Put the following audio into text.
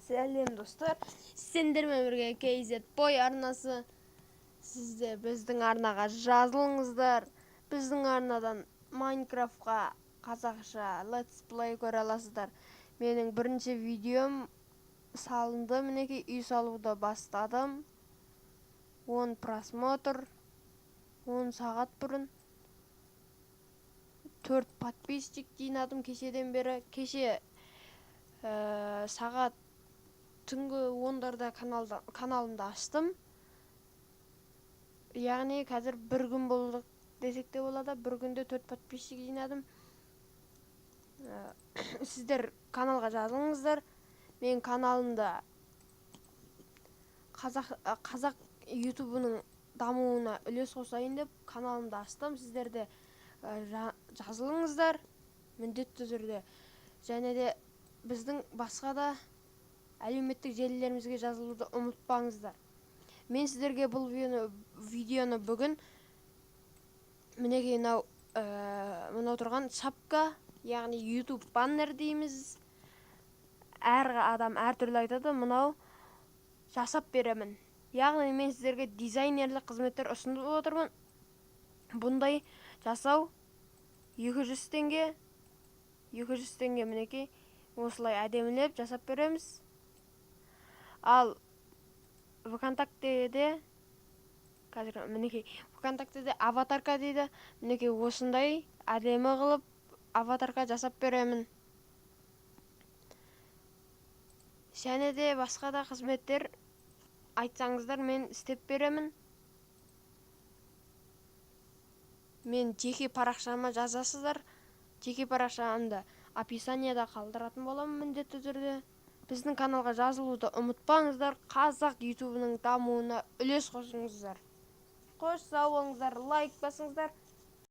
Сәлем достар, сендермен бірге KZ Boy арнасы. Сізде біздің арнаға жазылыңыздар. Біздің арнадан Майнкрафтқа қазақша Let's Play көре аласыздар. Менің бірінші видеом салынды, мінекей үй салуды бастадым. 10 просмотр, 10 сағат бұрын. 4 подписчик жинадым кешеден бері. Кеше сағат түнгі 10-дарда каналымды аштым. Яғни қазір бір күн болдық десек те болады. Бір күнде 4 подписчик жинадым. Сіздер каналға жазылыңыздар. Мен каналымда қазақ ютубының дамуына үлес қосайын деп каналымды аштым. Сіздер де жазылыңыздар міндетті түрде. Және де біздің басқа да әлеуметтік желілерімізге жазылуды ұмытпаңыздар. Мен сіздерге бұл видеоны бүгін мінекей мынау тұрған шапка, яғни YouTube баннер дейміз. Әр адам әртүрлі айтады, мынау жасап беремін. Яғни мен сіздерге дизайнерлік қызметтер ұсынып отырмын. Бұндай жасау 200 теңге. 200 теңге мінекей осылай әдемілеп жасап береміз. Ал ВКонтактеде қазір мінекей ВКонтактеде аватарка дейді. Мінекей осындай әдемі қылып аватарка жасап беремін. Және де басқа да қызметтер айтсаңыздар мен істеп беремін. Мен жеке парақшама жазасыздар. Жеке парақшамды описанияда қалдыратын боламын міндетті түрде. Біздің каналға жазылуды ұмытпаңыздар. Қазақ ютубының дамуына үлес қосыңыздар. Қош сау болыңыздар, лайк басыңыздар.